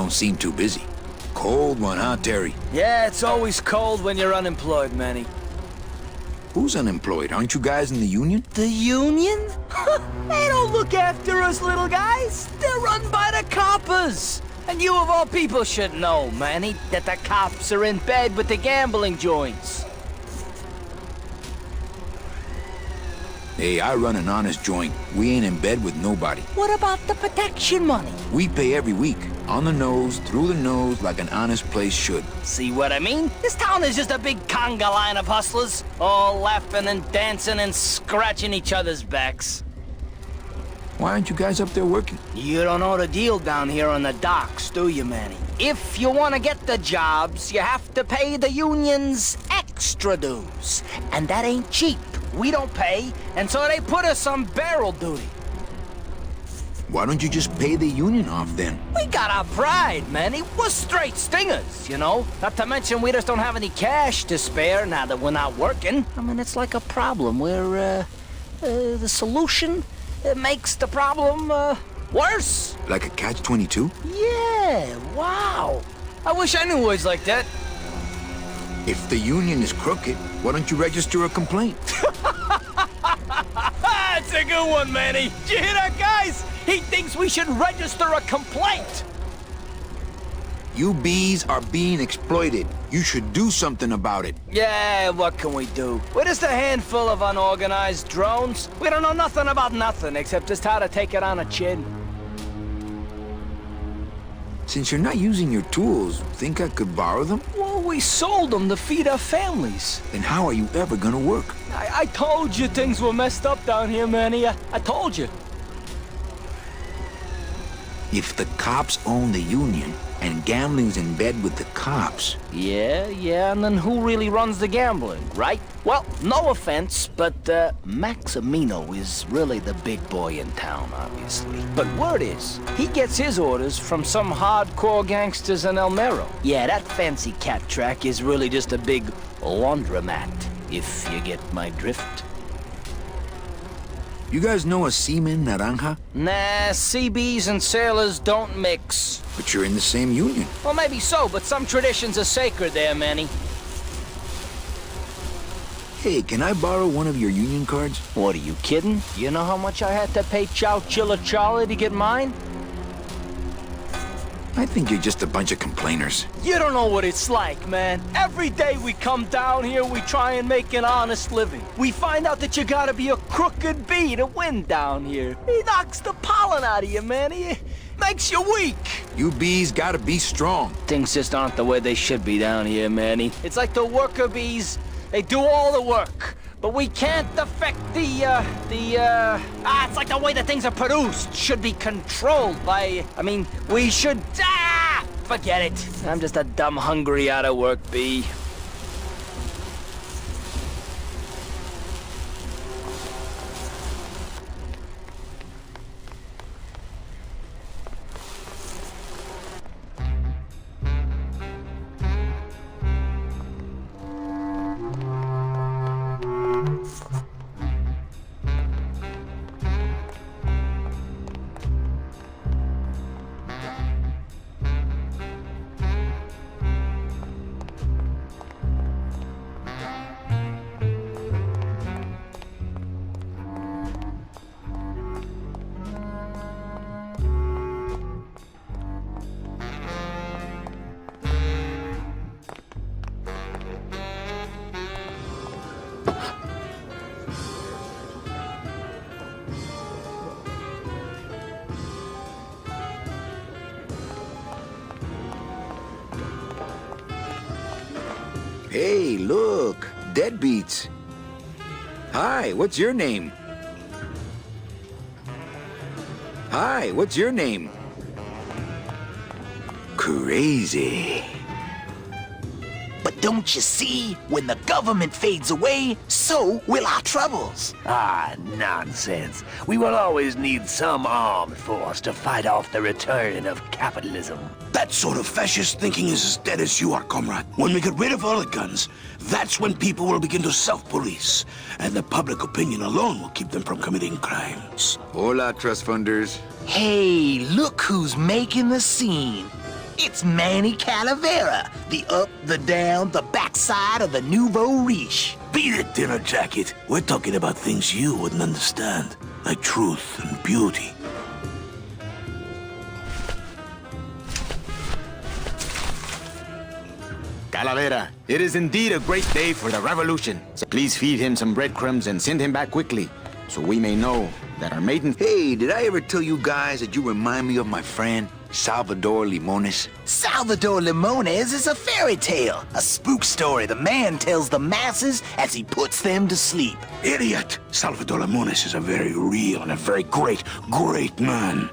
don't seem too busy. Cold one, huh, Terry? Yeah, it's always cold when you're unemployed, Manny. Who's unemployed? Aren't you guys in the union? The union? They don't look after us little guys. They're run by the coppers. And you of all people should know, Manny, that the cops are in bed with the gambling joints. Hey, I run an honest joint. We ain't in bed with nobody. What about the protection money? We pay every week. On the nose, through the nose, like an honest place should. See what I mean? This town is just a big conga line of hustlers, all laughing and dancing and scratching each other's backs. Why aren't you guys up there working? You don't know the deal down here on the docks, do you, Manny? If you want to get the jobs, you have to pay the unions extra dues. And that ain't cheap. We don't pay, and so they put us on barrel duty. Why don't you just pay the union off then? We got our pride, Manny. We're straight stingers, you know? Not to mention we just don't have any cash to spare now that we're not working. I mean, it's like a problem where, the solution makes the problem, worse. Like a catch-22? Yeah, wow. I wish I knew words like that. If the union is crooked, why don't you register a complaint? That's a good one, Manny. Did you hear that, guys? He thinks we should register a complaint. You bees are being exploited. You should do something about it. Yeah, what can we do? We're just a handful of unorganized drones. We don't know nothing about nothing except just how to take it on a chin. Since you're not using your tools, think I could borrow them? Well, we sold them to feed our families. Then how are you ever gonna work? I told you things were messed up down here, Manny. I told you. If the cops own the union, and gambling's in bed with the cops... Yeah, and then who really runs the gambling, right? Well, no offense, but, Maximino is really the big boy in town, obviously. But word is, he gets his orders from some hardcore gangsters in El Mero. Yeah, that fancy cat track is really just a big laundromat, if you get my drift. You guys know a seaman, Naranja? Nah, CBs and sailors don't mix. But you're in the same union. Well, maybe so, but some traditions are sacred there, Manny. Hey, can I borrow one of your union cards? What, are you kidding? You know how much I had to pay Chow Chilla Charlie to get mine? I think you're just a bunch of complainers. You don't know what it's like, man. Every day we come down here, we try and make an honest living. We find out that you gotta be a crooked bee to win down here. He knocks the pollen out of you, man. He makes you weak. You bees gotta be strong. Things just aren't the way they should be down here, Manny. It's like the worker bees. They do all the work. But we can't affect it's like the way that things are produced should be controlled by, we should, forget it. I'm just a dumb, hungry, out-of-work bee. Hey, look, deadbeats. Hi, what's your name? Hi, what's your name? Crazy. But don't you see, when the government fades away, so will our troubles. Ah, nonsense. We will always need some armed force to fight off the return of capitalism. That sort of fascist thinking is as dead as you are, comrade. When we get rid of all the guns, that's when people will begin to self-police. And the public opinion alone will keep them from committing crimes. Hola, trust funders. Hey, look who's making the scene. It's Manny Calavera, the up, the down, the backside of the nouveau riche. Beat it, dinner jacket. We're talking about things you wouldn't understand, like truth and beauty. Calavera, it is indeed a great day for the revolution. So please feed him some breadcrumbs and send him back quickly, so we may know that our maiden... Hey, did I ever tell you guys that you remind me of my friend, Salvador Limones? Salvador Limones is a fairy tale, a spook story the man tells the masses as he puts them to sleep. Idiot! Salvador Limones is a very real and a very great man.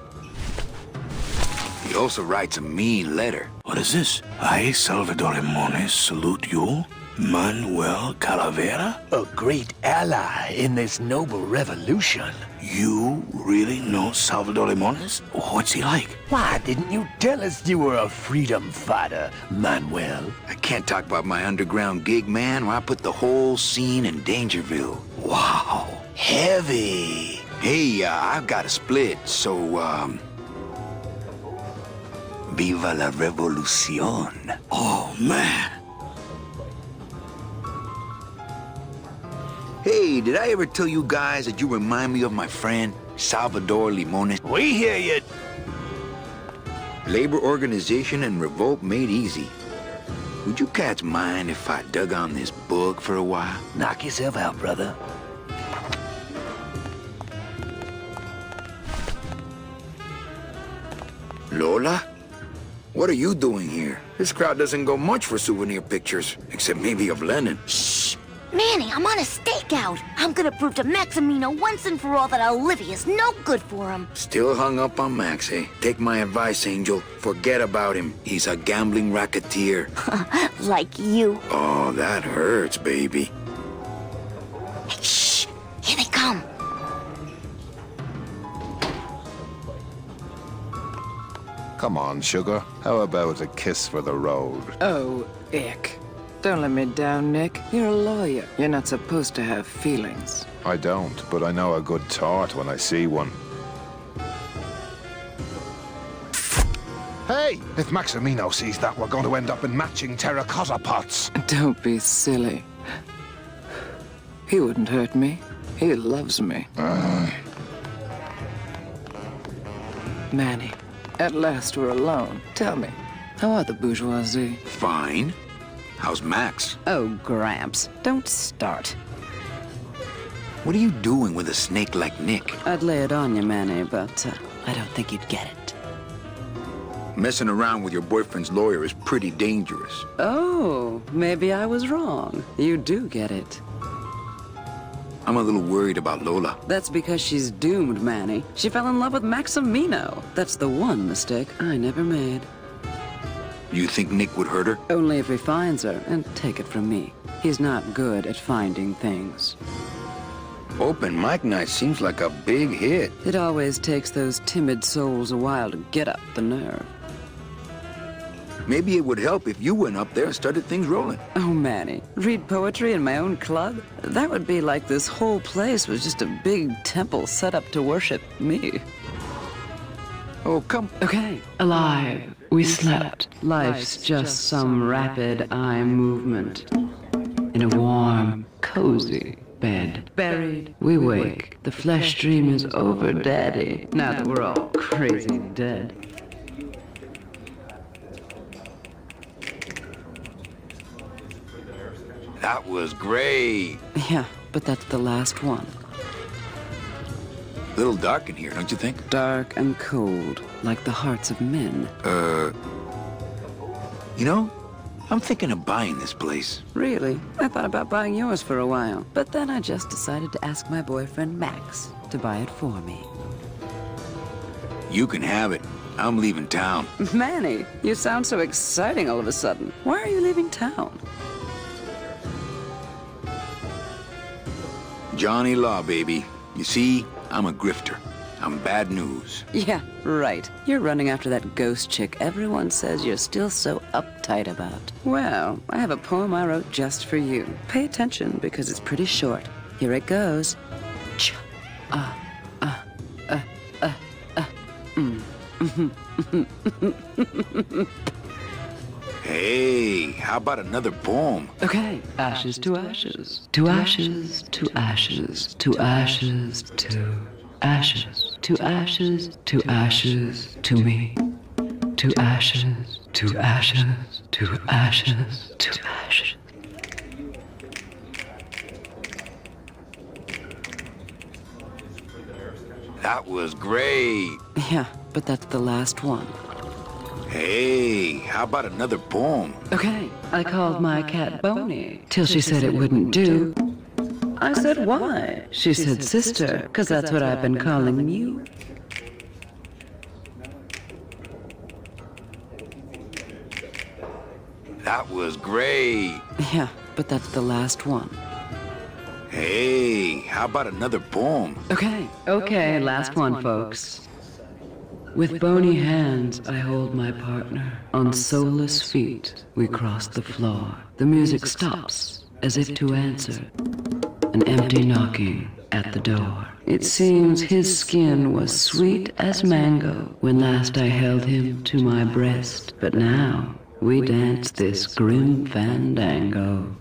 He also writes a mean letter. What is this? I, Salvador Limones, salute you, Manuel Calavera? A great ally in this noble revolution. You really know Salvador Limones? What's he like? Why didn't you tell us you were a freedom fighter, Manuel? I can't talk about my underground gig, man, where I put the whole scene in Dangerville. Wow, heavy. Hey, I've got a split, so, Viva la revolución. Oh, man. Hey, did I ever tell you guys that you remind me of my friend, Salvador Limones? We hear you. Labor organization and revolt made easy. Would you cats mind if I dug on this book for a while? Knock yourself out, brother. Lola? What are you doing here? This crowd doesn't go much for souvenir pictures, except maybe of Lenin. Shh! Manny, I'm on a stakeout. I'm gonna prove to Maximino once and for all that Olivia's no good for him. Still hung up on Max, eh? Take my advice, Angel. Forget about him. He's a gambling racketeer. Like you. Oh, that hurts, baby. Hey, shh! Here they come. Come on, sugar. How about a kiss for the road? Oh, ick. Don't let me down, Nick. You're a lawyer. You're not supposed to have feelings. I don't, but I know a good tart when I see one. Hey! If Maximino sees that, we're going to end up in matching terracotta pots. Don't be silly. He wouldn't hurt me. He loves me. Manny, at last we're alone. Tell me, how are the bourgeoisie? Fine. How's Max? Oh, Gramps, don't start. What are you doing with a snake like Nick? I'd lay it on you, Manny, but I don't think you'd get it. Messing around with your boyfriend's lawyer is pretty dangerous. Oh, maybe I was wrong. You do get it. I'm a little worried about Lola. That's because she's doomed, Manny. She fell in love with Maximino. That's the one mistake I never made. You think Nick would hurt her? Only if he finds her, and take it from me. He's not good at finding things. Open mic night seems like a big hit. It always takes those timid souls a while to get up the nerve. Maybe it would help if you went up there and started things rolling. Oh, Manny, read poetry in my own club? That would be like this whole place was just a big temple set up to worship me. Oh, come. Okay. Alive, we slept. Life's just some rapid eye movement. In a warm, cozy bed. Buried, we wake. The flesh dream is over, Daddy. Now that we're all crazy dead. That was great. Yeah, but that's the last one. A little dark in here, don't you think? Dark and cold, like the hearts of men. You know, I'm thinking of buying this place. Really? I thought about buying yours for a while, but then I just decided to ask my boyfriend Max to buy it for me. You can have it. I'm leaving town. Manny, you sound so exciting all of a sudden. Why are you leaving town? Johnny Law, baby. You see, I'm a grifter. I'm bad news. Yeah, right. You're running after that ghost chick everyone says you're still so uptight about. Well, I have a poem I wrote just for you. Pay attention because it's pretty short. Here it goes. Ch Hey, how about another poem? Okay, ashes to ashes. To ashes, to ashes, to ashes, to ashes. To ashes, to ashes, to me. To ashes, to ashes, to ashes, to ashes. That was great. Yeah, but that's the last one. Hey, how about another poem? Okay, I called my cat Boney, till she said it wouldn't do. I said, why? She said, sister, 'cause that's what I've been calling you. That was great. Yeah, but that's the last one. Hey, how about another poem? Okay, last one, folks. With bony hands, I hold my partner. On soulless feet, we cross the floor. The music stops, as if to answer. An empty knocking at the door. It seems his skin was sweet as mango when last I held him to my breast. But now, we dance this grim fandango.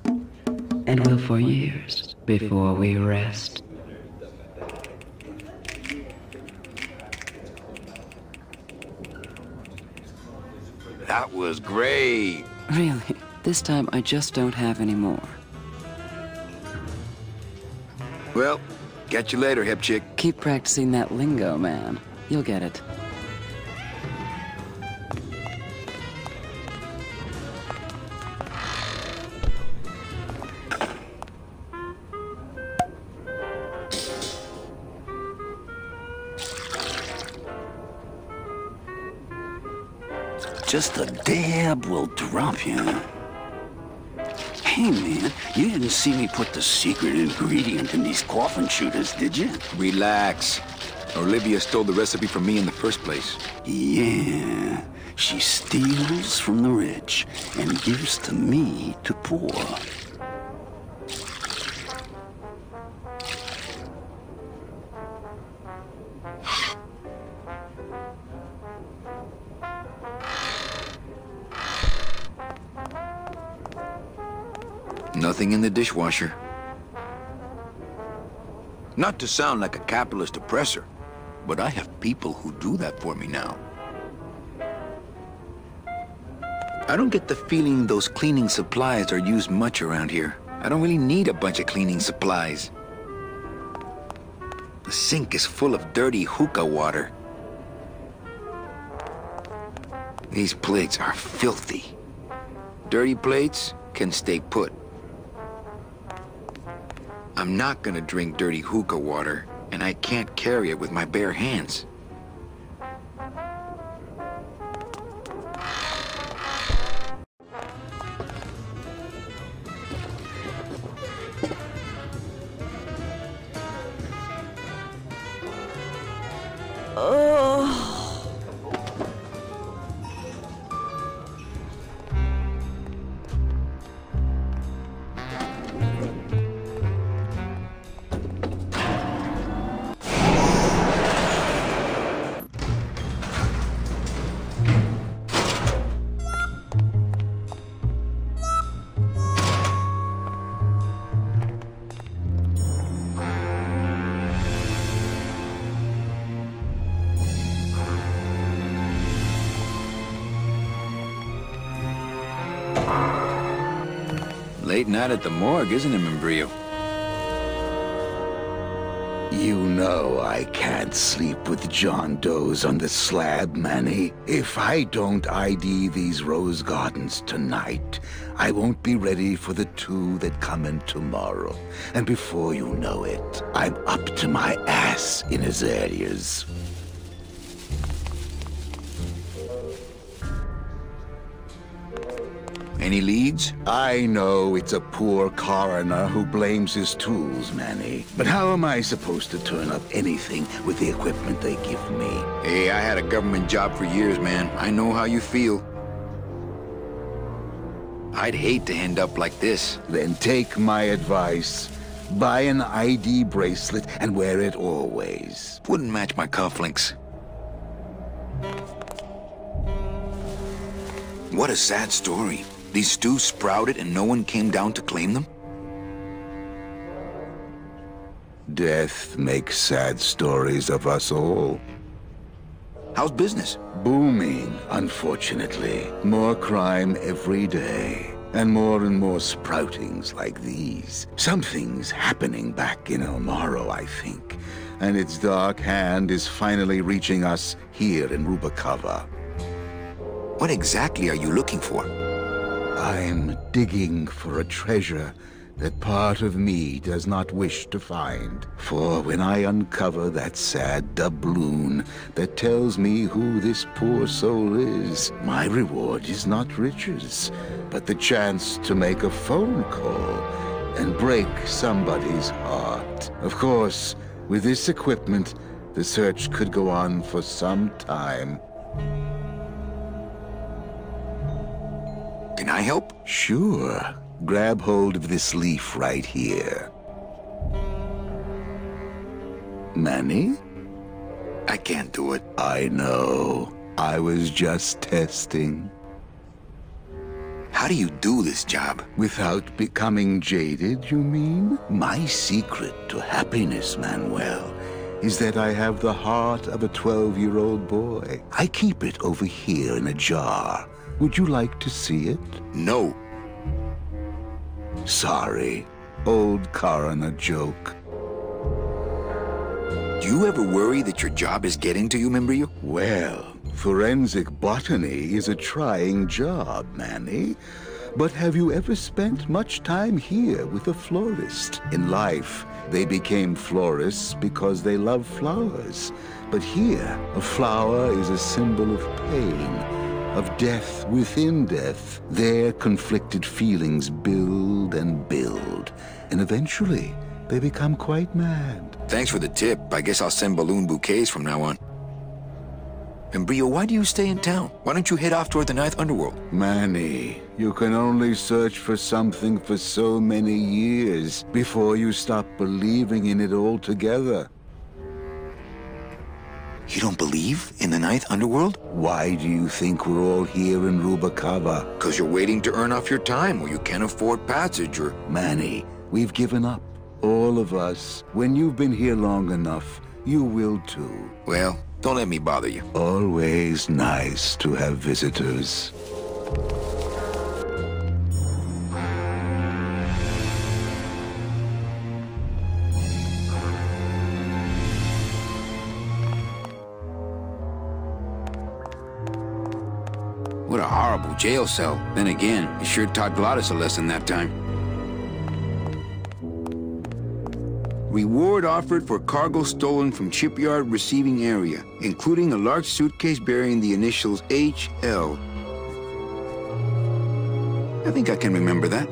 And will for years before we rest. That was great. Really, this time I just don't have any more. Well, catch you later, hip chick. Keep practicing that lingo, man. You'll get it. Just a dab will drop you. Hey, man, you didn't see me put the secret ingredient in these coffin shooters, did you? Relax. Olivia stole the recipe from me in the first place. Yeah, she steals from the rich and gives to me to poor. Nothing in the dishwasher. Not to sound like a capitalist oppressor, but I have people who do that for me now. I don't get the feeling those cleaning supplies are used much around here. I don't really need a bunch of cleaning supplies. The sink is full of dirty hookah water. These plates are filthy. Dirty plates can stay put. I'm not gonna drink dirty hookah water, and I can't carry it with my bare hands. Late night at the morgue, isn't it, Membrillo? You know I can't sleep with John Doe's on the slab, Manny. If I don't ID these rose gardens tonight, I won't be ready for the two that come in tomorrow. And before you know it, I'm up to my ass in azaleas. Any leads? I know it's a poor coroner who blames his tools, Manny. But how am I supposed to turn up anything with the equipment they give me? Hey, I had a government job for years, man. I know how you feel. I'd hate to end up like this. Then take my advice. Buy an ID bracelet and wear it always. Wouldn't match my cufflinks. What a sad story. These stews sprouted and no one came down to claim them? Death makes sad stories of us all. How's business? Booming, unfortunately. More crime every day. And more sproutings like these. Something's happening back in El Morro, I think. And its dark hand is finally reaching us here in Rubacava. What exactly are you looking for? I'm digging for a treasure that part of me does not wish to find. For when I uncover that sad doubloon that tells me who this poor soul is, my reward is not riches, but the chance to make a phone call and break somebody's heart. Of course, with this equipment, the search could go on for some time. Can I help? Sure. Grab hold of this leaf right here. Manny? I can't do it. I know. I was just testing. How do you do this job? Without becoming jaded, you mean? My secret to happiness, Manuel, is that I have the heart of a 12-year-old boy. I keep it over here in a jar. Would you like to see it? No. Sorry. Old coroner joke. Do you ever worry that your job is getting to you, Membrillo? Well, forensic botany is a trying job, Manny. But have you ever spent much time here with a florist? In life, they became florists because they love flowers. But here, a flower is a symbol of pain, of death within death. Their conflicted feelings build and build, and eventually they become quite mad. Thanks for the tip. I guess I'll send balloon bouquets from now on. Membrillo, why do you stay in town? Why don't you head off toward the Ninth Underworld? Manny, you can only search for something for so many years before you stop believing in it altogether. You don't believe in the Ninth Underworld? Why do you think we're all here in Rubacava? Because you're waiting to earn off your time, or you can't afford passage, or... Manny, we've given up. All of us. When you've been here long enough, you will too. Well, don't let me bother you. Always nice to have visitors. What a horrible jail cell. Then again, it sure taught Gladys a lesson that time. Reward offered for cargo stolen from shipyard receiving area, including a large suitcase bearing the initials HL. I think I can remember that.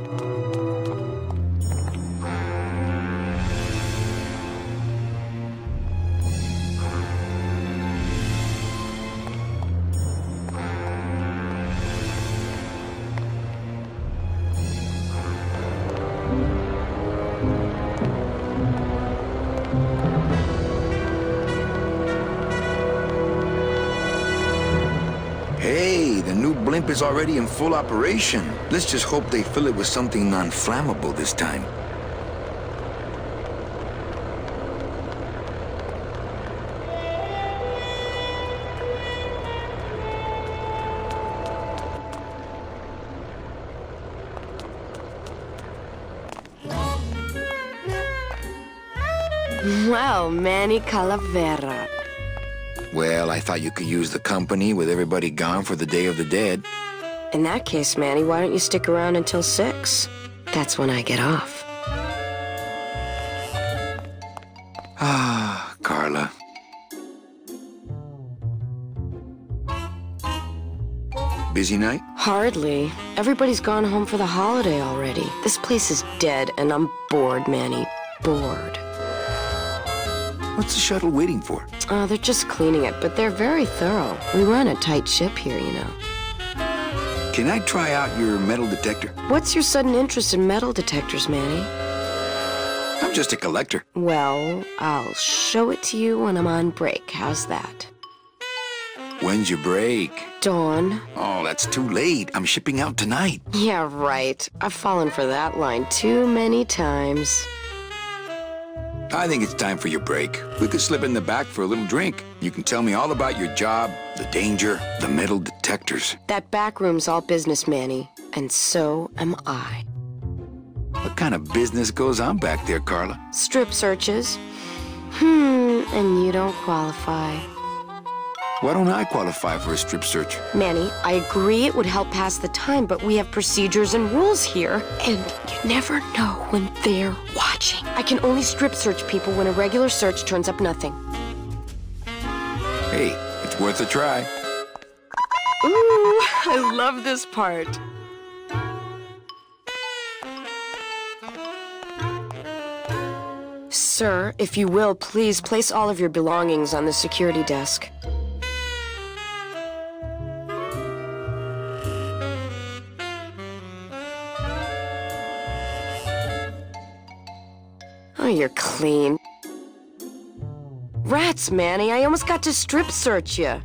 Blimp is already in full operation. Let's just hope they fill it with something non-flammable this time. Well, Manny Calavera. Well, I thought you could use the company with everybody gone for the Day of the Dead. In that case, Manny, why don't you stick around until 6? That's when I get off. Ah, Carla. Busy night? Hardly. Everybody's gone home for the holiday already. This place is dead, and I'm bored, Manny. Bored. What's the shuttle waiting for? Oh, they're just cleaning it, but they're very thorough. We run a tight ship here, you know. Can I try out your metal detector? What's your sudden interest in metal detectors, Manny? I'm just a collector. Well, I'll show it to you when I'm on break. How's that? When's your break? Dawn. Oh, that's too late. I'm shipping out tonight. Yeah, right. I've fallen for that line too many times. I think it's time for your break. We could slip in the back for a little drink. You can tell me all about your job, the danger, the metal detectors. That back room's all business, Manny. And so am I. What kind of business goes on back there, Carla? Strip searches. And you don't qualify. Why don't I qualify for a strip search? Manny, I agree it would help pass the time, but we have procedures and rules here. And you never know when they're watching. I can only strip search people when a regular search turns up nothing. Hey, it's worth a try. Ooh, I love this part. Sir, if you will, please place all of your belongings on the security desk. Oh, you're clean. Rats, Manny, I almost got to strip search you.